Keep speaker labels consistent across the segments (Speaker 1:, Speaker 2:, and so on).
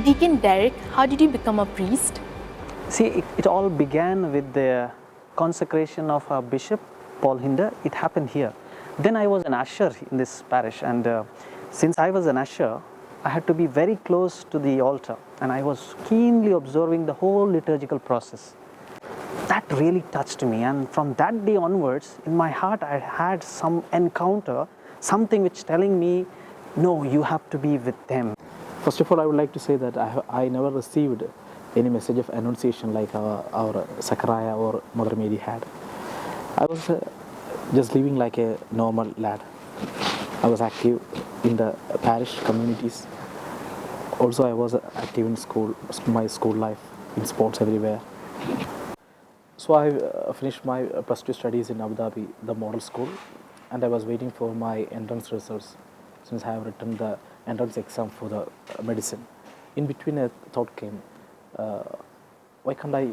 Speaker 1: Deacon Darick, how did you become a priest?
Speaker 2: See, it all began with the consecration of our bishop, Paul Hinder. It happened here. Then I was an usher in this parish, and since I was an usher, I had to be very close to the altar, and I was keenly observing the whole liturgical process. That really touched me, and from that day onwards, in my heart, I had some encounter, something which telling me, no, you have to be with them.
Speaker 3: First of all, I would like to say that I never received any message of annunciation like our Zachariah or Mother Mary had. I was just living like a normal lad. I was active in the parish communities. Also, I was active in school, my school life, in sports everywhere. So I finished my plus 2 studies in Abu Dhabi, the model school, and I was waiting for my entrance results since I have written the entrance exam for the medicine. In between, a thought came, why can't I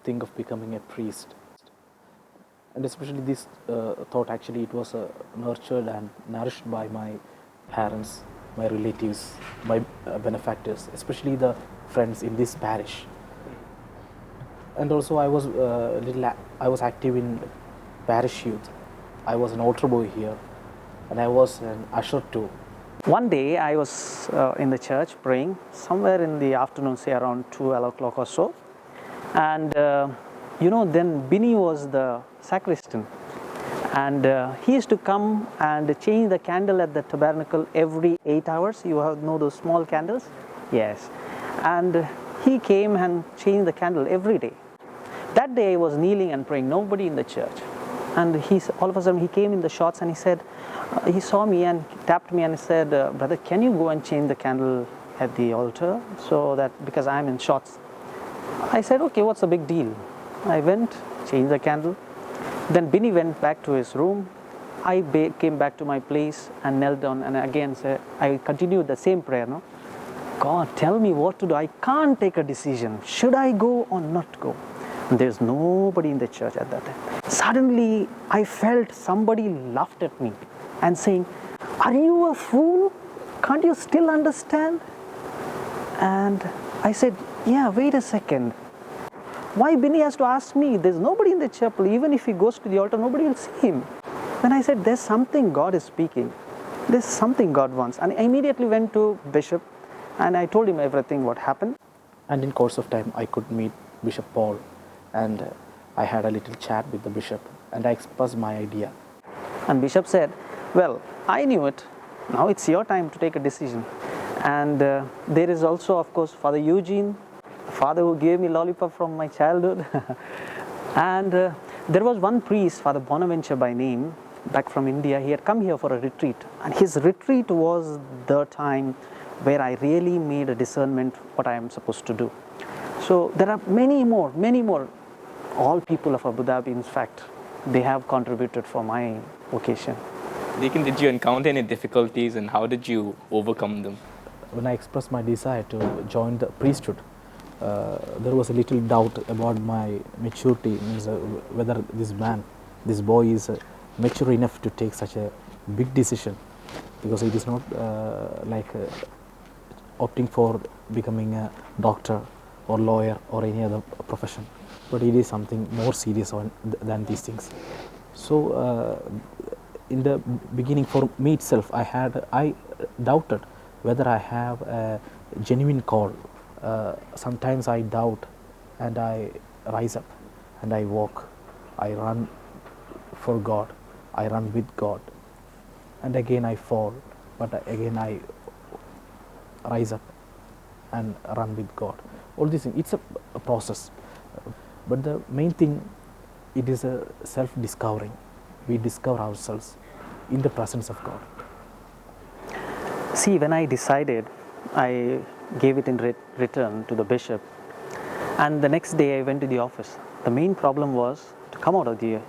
Speaker 3: think of becoming a priest? And especially this thought, actually, it was nurtured and nourished by my parents, my relatives, my benefactors, especially the friends in this parish. And also, I was active in parish youth. I was an altar boy here, and I was an usher too.
Speaker 2: One day I was in the church praying somewhere in the afternoon, say around 12 o'clock or so, and then Binny was the sacristan, and he used to come and change the candle at the tabernacle every 8 hours. You know those small candles? Yes. And he came and changed the candle every day. That day I was kneeling and praying, nobody in the church, and all of a sudden he came in the shorts and he said, he saw me and tapped me and said, brother, can you go and change the candle at the altar, so that, because I'm in shorts. I said, okay, what's the big deal? I went, changed the candle. Then Binny went back to his room. I came back to my place and knelt down, and again said, I continued the same prayer. No, God, tell me what to do. I can't take a decision. Should I go or not go? And there's nobody in the church at that time. Suddenly, I felt somebody laughed at me and saying, are you a fool? Can't you still understand? And I said, yeah, wait a second. Why Binny has to ask me? There's nobody in the chapel. Even if he goes to the altar, nobody will see him. Then I said, there's something God is speaking. There's something God wants. And I immediately went to Bishop and I told him everything what happened.
Speaker 3: And in course of time, I could meet Bishop Paul, and I had a little chat with the bishop, and I expressed my idea.
Speaker 2: And Bishop said, well, I knew it. Now it's your time to take a decision. And there is also, of course, Father Eugene, the father who gave me lollipop from my childhood. And there was one priest, Father Bonaventure by name, back from India. He had come here for a retreat. And his retreat was the time where I really made a discernment what I am supposed to do. So there are many more. All people of Abu Dhabi, in fact, they have contributed for my vocation.
Speaker 4: Deacon, did you encounter any difficulties and how did you overcome them?
Speaker 3: When I expressed my desire to join the priesthood, there was a little doubt about my maturity, means whether this boy is mature enough to take such a big decision, because it is not like opting for becoming a doctor or lawyer or any other profession, but it is something more serious than these things. So in the beginning, for me itself, I doubted whether I have a genuine call. Sometimes I doubt and I rise up and I walk, I run for God, I run with God, and again I fall, but again I rise up and run with God. All these things, it's a process, but the main thing, it is a self-discovering. We discover ourselves in the presence of God.
Speaker 2: See, when I decided, I gave it in return to the bishop, and the next day I went to the office. The main problem was to come out of the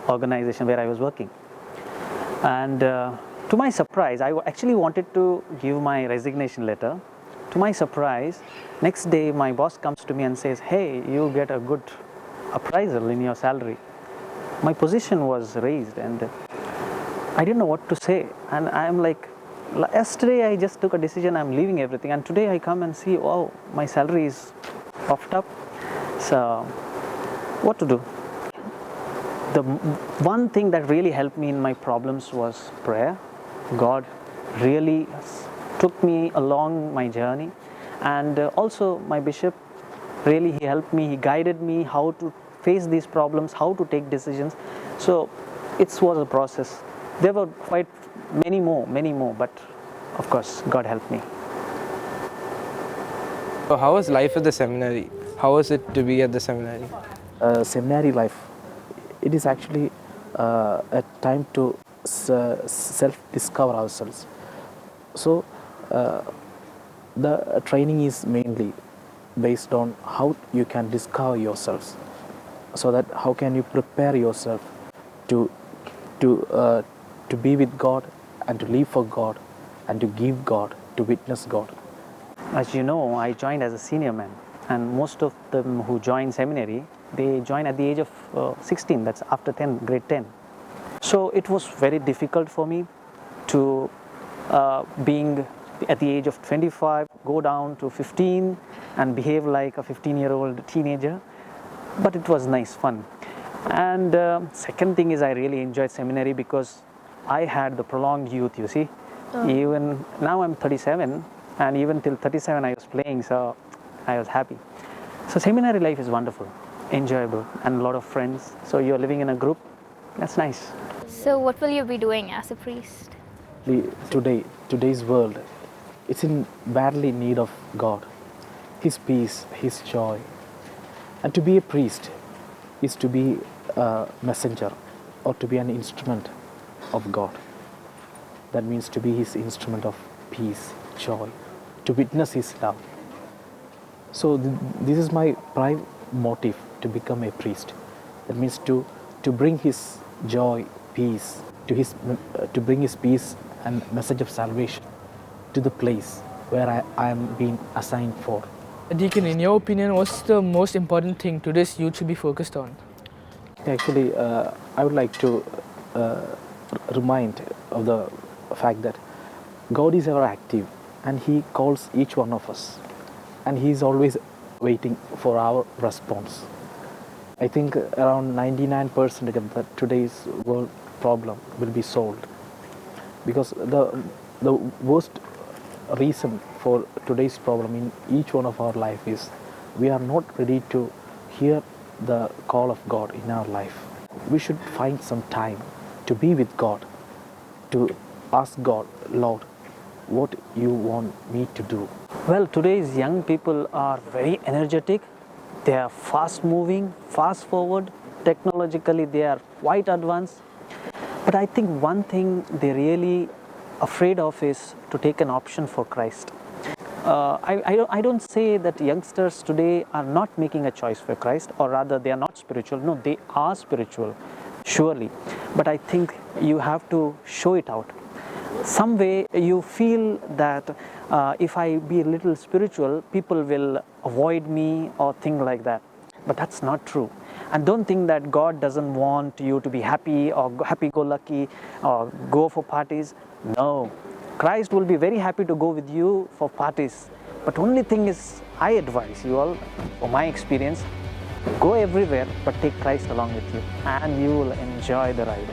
Speaker 2: organization where I was working, and to my surprise, I actually wanted to give my resignation letter. To my surprise, next day my boss comes to me and says, hey, you get a good appraisal in your salary. My position was raised and I didn't know what to say, and I'm like, Yesterday I just took a decision, I'm leaving everything, and today I come and see, wow, my salary is puffed up. So what to do? The one thing that really helped me in my problems was prayer. God really took me along my journey, and also my bishop, really he helped me, he guided me how to face these problems, how to take decisions. So it was a process. There were quite many more, but of course God helped me.
Speaker 5: So how was life at the seminary? How was it to be at the seminary?
Speaker 3: Seminary life, it is actually a time to self-discover ourselves. So the training is mainly based on how you can discover yourselves, so that how can you prepare yourself to be with God and to live for God and to give God, to witness God.
Speaker 2: As you know, I joined as a senior man, and most of them who join seminary, they join at the age of 16, that's after grade 10. So it was very difficult for me to being at the age of 25, go down to 15 and behave like a 15-year-old teenager, but it was nice fun. And second thing is, I really enjoyed seminary because I had the prolonged youth, you see. Even now I'm 37, and even till 37 I was playing, so I was happy. So seminary life is wonderful, enjoyable, and a lot of friends. So you're living in a group, that's nice.
Speaker 6: So what will you be doing as a priest?
Speaker 3: Today's world, it's in badly need of God, His peace, His joy. And to be a priest is to be a messenger or to be an instrument of God. That means to be His instrument of peace, joy, to witness His love. So this is my prime motive to become a priest. That means to bring His joy, peace, to bring His peace and message of salvation to the place where I am being assigned for.
Speaker 7: Deacon, in your opinion, what's the most important thing today's youth should be focused on?
Speaker 3: Actually, I would like to remind of the fact that God is ever active and He calls each one of us, and He is always waiting for our response. I think around 99% of today's world problem will be solved, because the worst reason for today's problem in each one of our life is we are not ready to hear the call of God in our life. We should find some time to be with God, to ask God, Lord, what you want me to do.
Speaker 2: Well, today's young people are very energetic, they are fast moving, fast forward, technologically they are quite advanced. But I think one thing they're really afraid of is to take an option for Christ. I don't say that youngsters today are not making a choice for Christ, or rather they are not spiritual. No, they are spiritual, surely. But I think you have to show it out. Some way you feel that if I be a little spiritual, people will avoid me or things like that. But that's not true. And don't think that God doesn't want you to be happy or happy-go-lucky or go for parties. No, Christ will be very happy to go with you for parties. But only thing is, I advise you all, from my experience, go everywhere but take Christ along with you, and you will enjoy the ride.